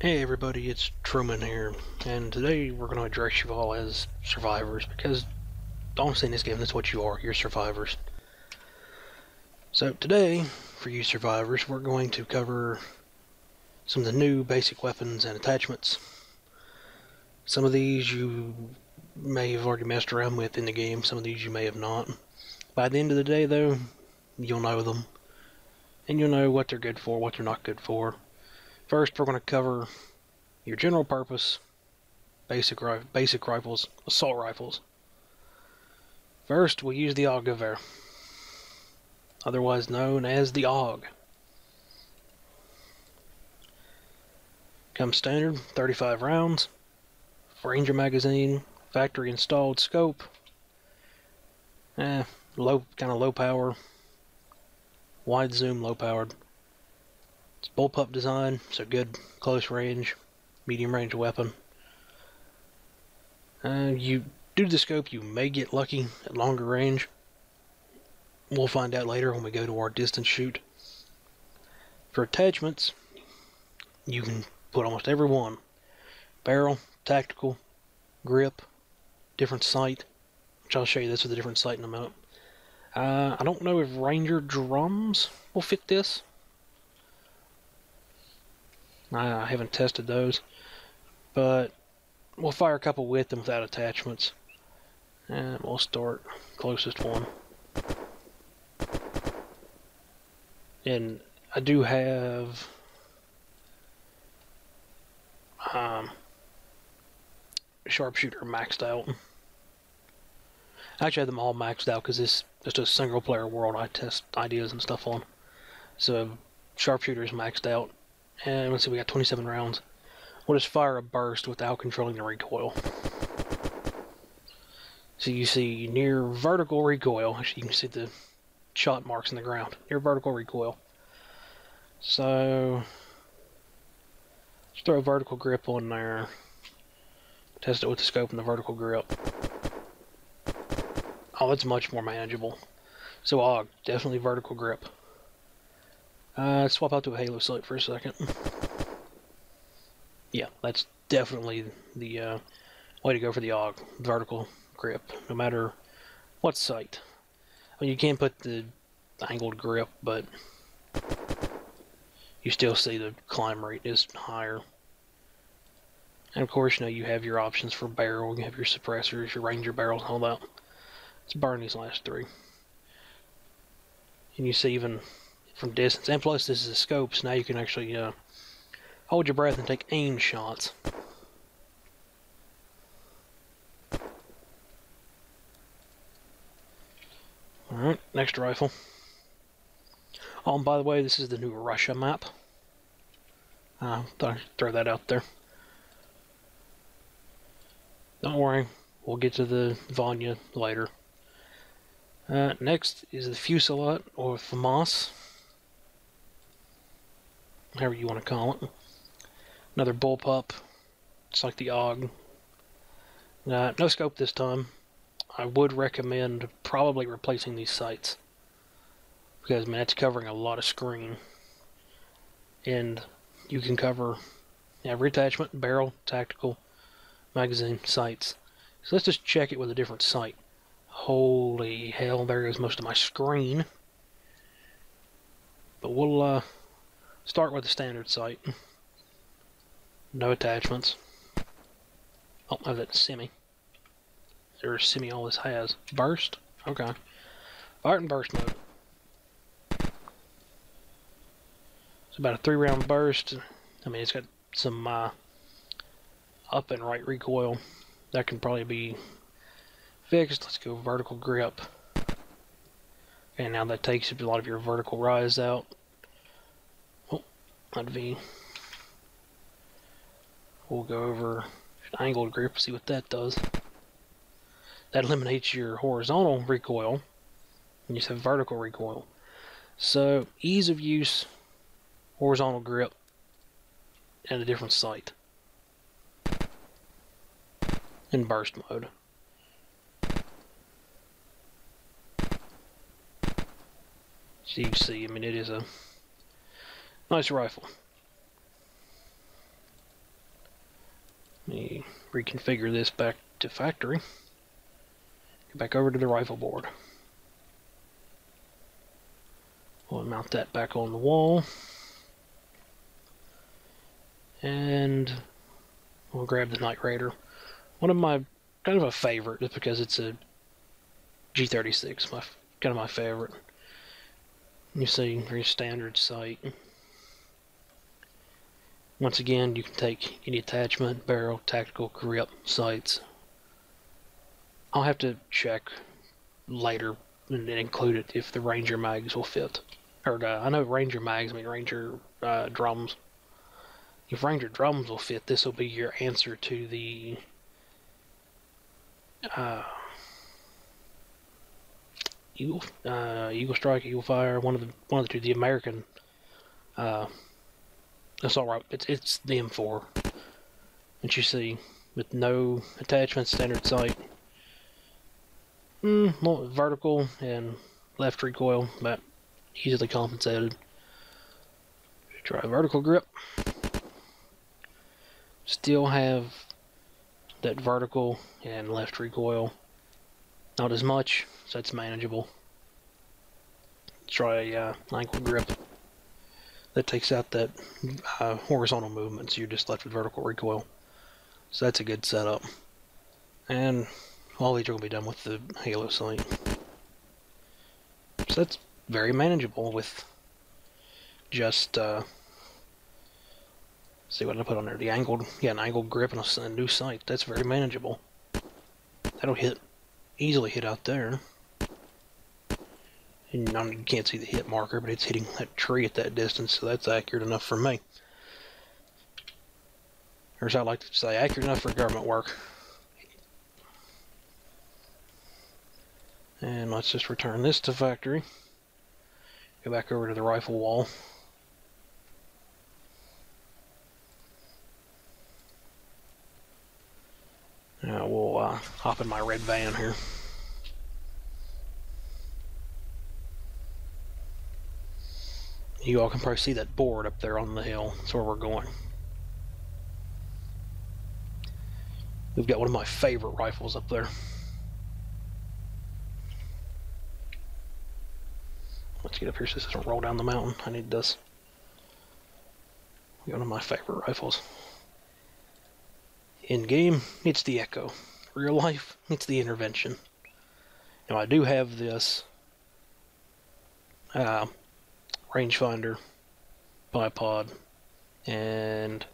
Hey everybody, it's Truman here, and today we're going to address you all as survivors, because honestly in this game that's what you are, you're survivors. So today, for you survivors, we're going to cover some of the new basic weapons and attachments. Some of these you may have already messed around with in the game, some of these you may have not. By the end of the day though, you'll know them, and you'll know what they're good for, what they're not good for. First, we're going to cover your general purpose basic rifles, assault rifles. First, we'll use the AUG, otherwise known as the AUG. Comes standard, 35 rounds, Ranger magazine, factory installed scope, kind of low power, wide zoom, low powered. It's bullpup design, so good close range, medium range weapon. Due to the scope, you may get lucky at longer range. We'll find out later when we go to our distance shoot. For attachments, you can put almost every one. Barrel, tactical, grip, different sight, which I'll show you this with a different sight in a minute. I don't know if Ranger drums will fit this. I haven't tested those, but we'll fire a couple with and without attachments. And we'll start closest one. And I do have sharpshooter maxed out. I actually have them all maxed out because this is just a single player world I test ideas and stuff on. So sharpshooter is maxed out. And let's see, we got 27 rounds. We'll just fire a burst without controlling the recoil. So you see near vertical recoil, actually you can see the shot marks in the ground, near vertical recoil. So just throw a vertical grip on there, test it with the scope and the vertical grip. Oh, it's much more manageable. So AUG, definitely vertical grip. Swap out to a halo sight for a second. Yeah, that's definitely the way to go for the AUG, vertical grip, no matter what sight. I mean, you can put the angled grip, but you still see the climb rate is higher. And of course, you know, you have your options for barrel, you have your suppressors, your Ranger barrels, and all that. Let's burn these last three. And you see even from distance, and plus this is a scope, so now you can actually hold your breath and take aim shots. Alright, next rifle. Oh, and by the way, this is the new Russia map. Thought I'd throw that out there. Don't worry, we'll get to the Vanya later. Next is the Fusillade, or FAMAS, however you want to call it. Another bullpup, just like the AUG. No scope this time. I would recommend probably replacing these sights, because man, it's covering a lot of screen, and you can cover every attachment, barrel, tactical, magazine, sights. So let's just check it with a different sight. Holy hell, there goes most of my screen. But we'll start with the standard sight. No attachments. Oh, I have that semi. There's semi all this has. Burst? Okay. Fire and burst mode. It's about a 3-round burst. I mean, it's got some up and right recoil. That can probably be fixed. Let's go vertical grip. And now that takes a lot of your vertical rise out. Oh, not V. We'll go over angled grip, see what that does. That eliminates your horizontal recoil, and you just have vertical recoil. So, ease of use, horizontal grip, and a different sight. In burst mode. So you can see, I mean, it is a nice rifle. me reconfigure this back to factory. Get back over to the rifle board. We'll mount that back on the wall. And we'll grab the Night Raider. One of my, kind of a favorite, just because it's a G36, kind of my favorite. You see, very standard sight. Once again, you can take any attachment, barrel, tactical, grip, sights. I'll have to check later and include it if the Ranger mags will fit. Or, I know Ranger mags, I mean Ranger drums. If Ranger drums will fit, this will be your answer to the Eagle Strike, Eagle Fire, one of the two, the American assault rifle. It's the M4, and you see with no attachment, standard sight, vertical and left recoil, but easily compensated. Try vertical grip. Still have that vertical and left recoil. Not as much, so it's manageable. Try an ankle grip. That takes out that horizontal movement, so you're just left with vertical recoil. So that's a good setup. And all these are going to be done with the halo sight. So that's very manageable with just see what I put on there. The angled, an angled grip and a new sight. That's very manageable. That'll easily hit out there. And you can't see the hit marker, but it's hitting that tree at that distance, so that's accurate enough for me. Or as I like to say, accurate enough for government work. And let's just return this to factory. Go back over to the rifle wall. Now we'll hop in my red van here. You all can probably see that board up there on the hill. That's where we're going. We've got one of my favorite rifles up there. Let's get up here so this doesn't roll down the mountain. I need this. One of my favorite rifles. In game, it's the Echo. Real life, it's the Intervention. Now I do have this rangefinder, bipod, and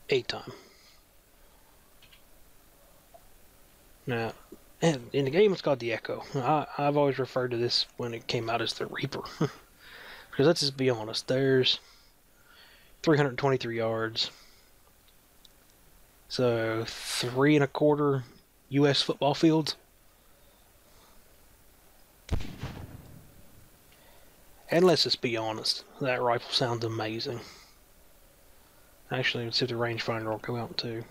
8-time. Now, and in the game it's called the Echo. I've always referred to this when it came out as the Reaper. Because let's just be honest, there's 323 yards. So 3 1/4 U.S. football fields. And let's just be honest, that rifle sounds amazing. Actually, let's see if the rangefinder will go out too.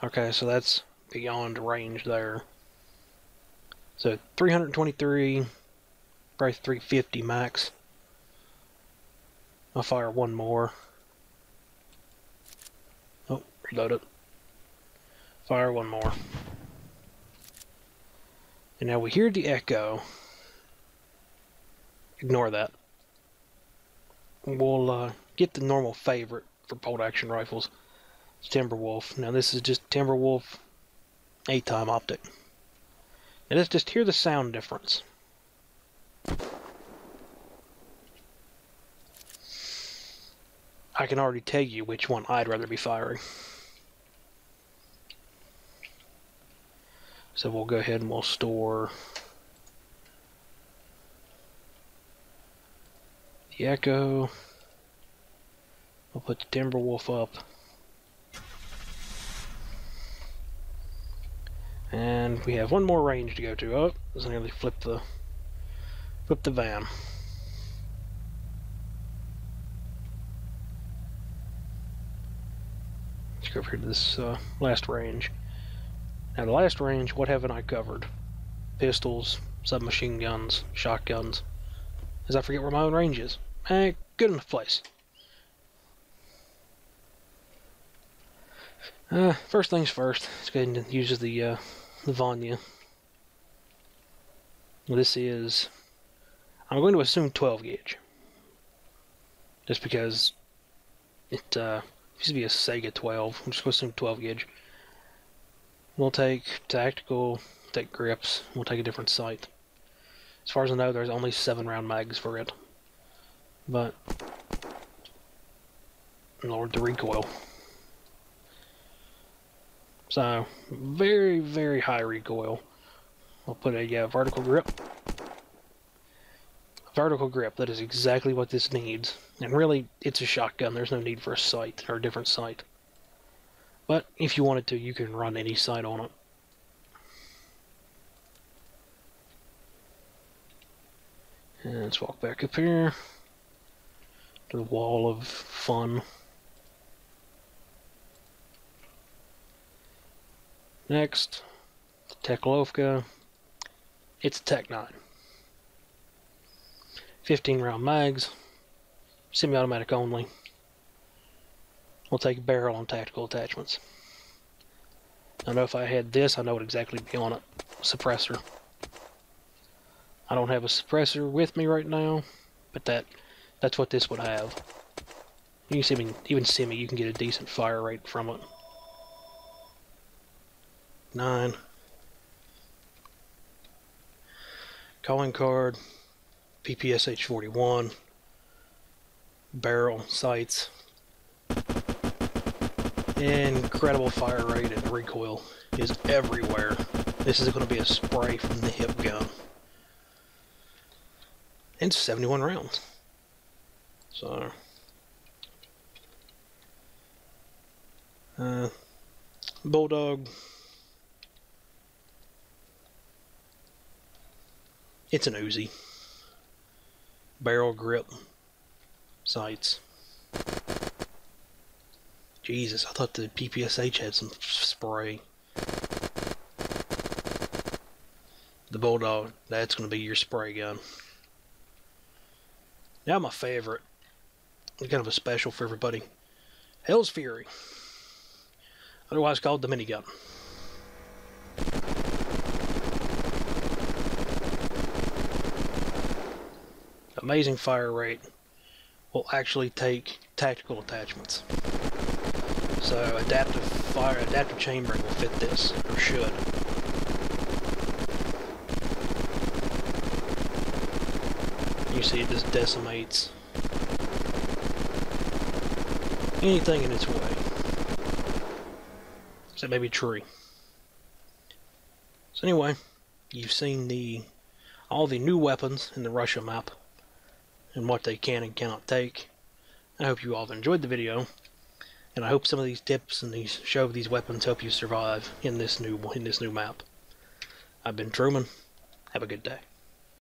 Okay, so that's beyond range there. So 323, probably 350 max. I'll fire one more. Oh, reload it. Fire one more. And now we hear the echo. Ignore that. We'll get the normal favorite for bolt action rifles. It's Timberwolf. Now this is just Timberwolf 8-time optic. And let's just hear the sound difference. I can already tell you which one I'd rather be firing. So we'll go ahead and we'll store the Echo. We'll put the Timberwolf up. And we have one more range to go to. Oh, let's nearly flip the van. Let's go over here to this last range. Now the last range, what haven't I covered? Pistols, submachine guns, shotguns. As I forget where my own range is. Good enough place. First things first, let's go ahead and use the Vanya. This is, I'm going to assume 12 gauge. Just because it used to be a Sega 12. I'm just going to assume 12 gauge. We'll take tactical, take grips, we'll take a different sight. As far as I know, there's only 7 round mags for it. But, Lord, the recoil. So, very, very high recoil. I'll put a vertical grip. Vertical grip, that is exactly what this needs. And really, it's a shotgun, there's no need for a sight, or a different sight. But, if you wanted to, you can run any sight on it. And let's walk back up here to the wall of fun. Next, the Teklovka. It's a Tech 9. 15 round mags, semi-automatic only. We'll take a barrel on tactical attachments. I know if I had this, I know what exactly would be on it. Suppressor. I don't have a suppressor with me right now, but that's what this would have. You can see, even semi, you can get a decent fire rate from it. 9. Calling card. PPSH 41. Barrel sights. Incredible fire rate and recoil is everywhere. This is going to be a spray from the hip gun. And 71 rounds. So, Bulldog. It's an Uzi. Barrel grip. Sights. Jesus, I thought the PPSH had some spray. The Bulldog, that's going to be your spray gun. Now my favorite. Kind of a special for everybody. Hell's Fury. Otherwise called the minigun. Amazing fire rate. Will actually take tactical attachments. So adaptive chambering will fit this, or should. You see it just decimates anything in its way. Except maybe a tree. So anyway, you've seen all the new weapons in the Russia map and what they can and cannot take. I hope you all have enjoyed the video, and I hope some of these tips and these weapons help you survive in this new map. I've been Truman. Have a good day.